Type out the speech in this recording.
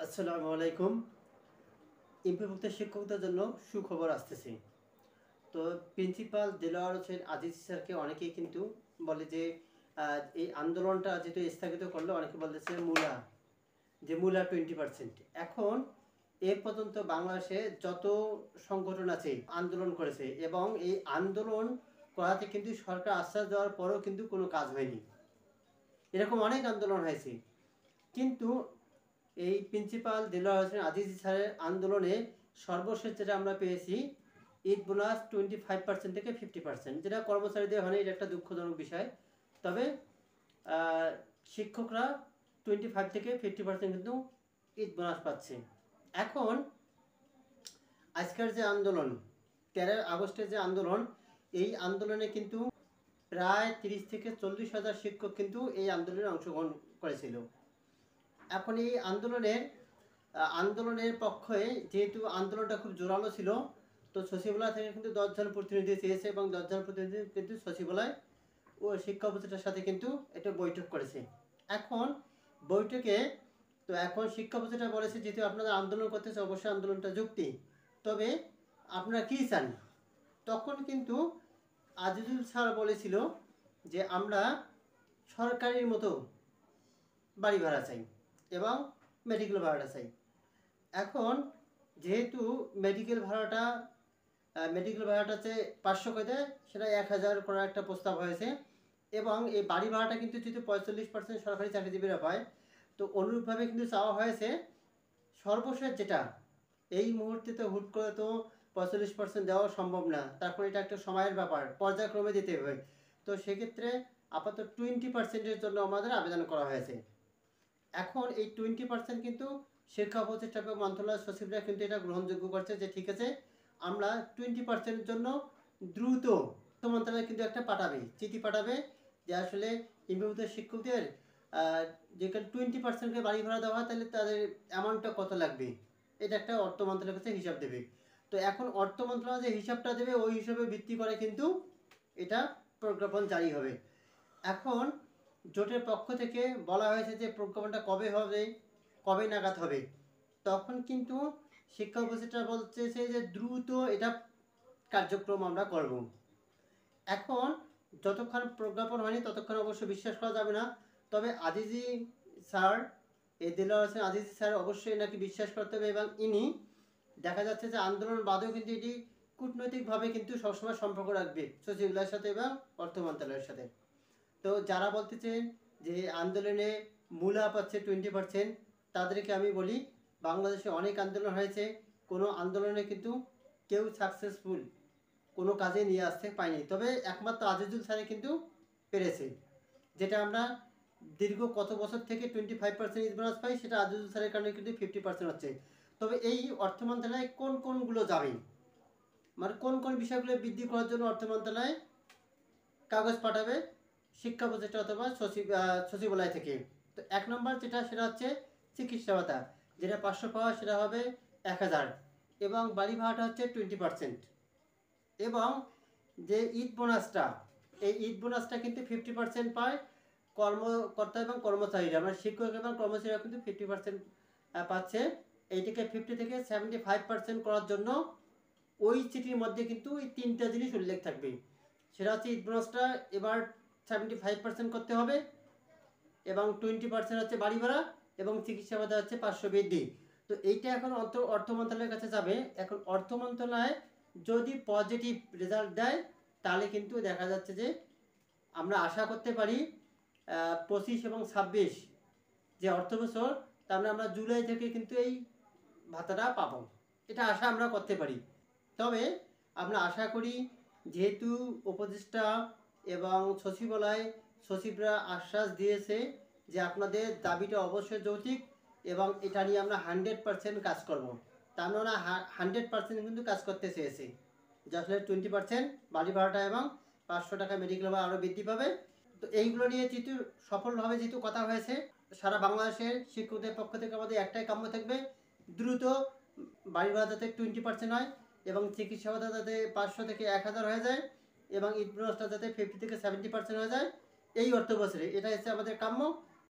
আসসালামু আলাইকুম। এমপিভুক্ত শিক্ষকদের জন্য সুখবর আসতেছে। তো প্রিন্সিপাল দেলোয়ার হোসেন আজিজ স্যারকে অনেকেই কিন্তু বলে যে এই আন্দোলনটা যেহেতু স্থগিত করলো, অনেকে বলতেছে মূলা 20%। এখন এ পর্যন্ত বাংলাদেশে যত সংগঠন আছে আন্দোলন করেছে, এবং এই আন্দোলন করাতে কিন্তু সরকার আশ্বাস দেওয়ার পরেও কিন্তু কোনো কাজ হয়নি। এরকম অনেক আন্দোলন হয়েছে, কিন্তু এই প্রিন্সিপাল দেলোয়ার হোসেন আজিজ স্যারের আন্দোলনে সর্বশেষ যেটা আমরা পেয়েছি, ঈদ বোনাস 25% থেকে 50%, যেটা কর্মচারীদের হয়, এটা একটা দুঃখজনক বিষয়। তবে শিক্ষকরা 25 থেকে 50% কিন্তু ঈদ বোনাস পাচ্ছে। এখন আজকের যে আন্দোলন, 13 আগস্টের যে আন্দোলন, এই আন্দোলনে কিন্তু প্রায় 30 থেকে 40 হাজার শিক্ষক কিন্তু এই আন্দোলনে অংশগ্রহণ করেছিল। এখন এই আন্দোলনের পক্ষে, যেহেতু আন্দোলনটা খুব জোরালো ছিল, তো সচিবালয় থেকে কিন্তু 10 জন প্রতিনিধি চেয়েছে, এবং 10 জন প্রতিনিধি কিন্তু সচিবালয় ও শিক্ষা উপদেষ্টার সাথে কিন্তু একটা বৈঠক করেছে। এখন বৈঠকে এখন শিক্ষা উপদেষ্টা বলেছে, যেহেতু আপনারা আন্দোলন করতেছে, অবশ্যই আন্দোলনটা যুক্তি, তবে আপনারা কী চান? তখন কিন্তু আজিজুল স্যার বলেছিল যে আমরা সরকারের মতো বাড়ি ভাড়া চাই এবং মেডিকেল ভাড়াটা চাই। এখন যেহেতু মেডিকেল ভাড়াটা হচ্ছে 500 করে দেয়, সেটা 1000 করার একটা প্রস্তাব হয়েছে। এবং এই বাড়ি ভাড়াটা কিন্তু যদি 45% সরকারি চাকরিজীবীরা পায়, তো অনুরূপভাবে কিন্তু চাওয়া হয়েছে সর্বশেষ যেটা, এই মুহূর্তে তো হুট করে তো 45% দেওয়া সম্ভব না, তারপর এটা একটা সময়ের ব্যাপার, পর্যায়ক্রমে দিতে হবে। তো সেক্ষেত্রে আপাতত 20%-এর জন্য আমাদের আবেদন করা হয়েছে। এখন এই 20% কিন্তু শিক্ষা উপদেষ্টা এবং মন্ত্রণালয়ের সচিবরা কিন্তু এটা গ্রহণযোগ্য করছে, যে ঠিক আছে, আমরা 20%-এর জন্য দ্রুত মন্ত্রণালয় কিন্তু একটা চিঠি পাঠাবে, যে আসলে এমপিভুক্ত শিক্ষকদের যেখানে 20%কে বাড়ি ভাড়া দেওয়া হয়, তাহলে তাদের অ্যামাউন্টটা কত লাগবে, এটা একটা অর্থ মন্ত্রণালয়ের কাছে হিসাব দেবে। তো এখন অর্থ মন্ত্রণালয় যে হিসাবটা দেবে, ওই হিসাবে ভিত্তি করে কিন্তু এটা প্রজ্ঞাপন জারি হবে। এখন জোটের পক্ষ থেকে বলা হয়েছে যে প্রজ্ঞাপনটা কবে নাগাদ হবে। তখন কিন্তু শিক্ষা উপদেষ্টা বলতেছে যে দ্রুত এটা কার্যক্রম আমরা করব। এখন যতক্ষণ প্রজ্ঞাপন হয়নি ততক্ষণ অবশ্য বিশ্বাস করা যাবে না। তবে আজিজি স্যার, এই দেলোয়ার হোসেন আজিজি স্যার অবশ্যই নাকি বিশ্বাস করতে হবে, এবং ইনি দেখা যাচ্ছে যে আন্দোলন বাদেও কিন্তু এটি কূটনৈতিকভাবে কিন্তু সবসময় সম্পর্ক রাখবে সচিবালয়ের সাথে এবং অর্থ মন্ত্রণালয়ের সাথে। তো যারা বলতেছেন যে আন্দোলনে মূলা পাচ্ছে 20%, তাদেরকে আমি বলি, বাংলাদেশে অনেক আন্দোলন হয়েছে, কোনো আন্দোলনে কিন্তু কেউ সাকসেসফুল কোনো কাজে নিয়ে আসতে পায়নি। তবে একমাত্র আজিজুল স্যারে কিন্তু পেরেছে, যেটা আমরা দীর্ঘ কত বছর থেকে 25% ঈদ বোনাস পাই, সেটা আজিজুল স্যারের কারণে কিন্তু 50% হচ্ছে। তবে এই অর্থ মন্ত্রণালয়ে কোনগুলো যাবে, মানে কোন বিষয়গুলো বৃদ্ধি করার জন্য অর্থ মন্ত্রণালয় কাগজ পাঠাবে শিক্ষা উপদেষ্টা অথবা সচিবালয় থেকে। তো 1 নম্বর যেটা, সেটা হচ্ছে চিকিৎসা ভাতা, যেটা 500 পাওয়া সেটা হবে 1000, এবং বাড়ি ভাড়াটা হচ্ছে 20%। এবং যে ঈদ বোনাসটা, এই ঈদ বোনাসটা কিন্তু 50% পায় কর্মকর্তা এবং কর্মচারীরা, মানে শিক্ষক এবং কর্মচারীরা কিন্তু 50% পাচ্ছে। এইটাকে 50 থেকে 75% করার জন্য ওই চিঠির মধ্যে কিন্তু এই 3টা জিনিস উল্লেখ থাকবে। সেটা হচ্ছে ঈদ বোনাসটা এবার 75% করতে হবে, এবং 20% হচ্ছে বাড়ি ভাড়া, এবং চিকিৎসা ভাতা হচ্ছে 500 বৃদ্ধি। তো এইটা এখন অর্থ মন্ত্রণালয়ের কাছে যাবে। এখন অর্থ মন্ত্রণালয় যদি পজিটিভ রেজাল্ট দেয়, তাহলে কিন্তু দেখা যাচ্ছে যে আমরা আশা করতে পারি 25 এবং 26 যে অর্থ বছর, তার মানে আমরা জুলাই থেকে কিন্তু এই ভাতাটা পাবো, এটা আশা আমরা করতে পারি। তবে আমরা আশা করি, যেহেতু উপদেষ্টা এবং সচিবরা আশ্বাস দিয়েছে যে আপনাদের দাবিটা অবশ্যই যৌক্তিক, এবং এটা নিয়ে আমরা 100% কাজ করব। তা আমরা 100% কিন্তু কাজ করতে চেয়েছি, যে আসলে 20% বাড়ি ভাড়াটা এবং 500 টাকা মেডিকেল ভাড়া আরও বৃদ্ধি পাবে। তো এইগুলো নিয়ে যেহেতু সফলভাবে যেহেতু কথা হয়েছে, সারা বাংলাদেশের শিক্ষকদের পক্ষ থেকে আমাদের একটাই কাম্য থাকবে, দ্রুত বাড়ি ভাড়া যাতে 20% হয়, এবং চিকিৎসা ভাতা যাতে 500 থেকে 1000 হয়ে যায়, এবং ঈদ বোনাসটা যাতে 50 থেকে 70% হয়ে যায় এই অর্থ বছরে, এটা হচ্ছে আমাদের কাম্য।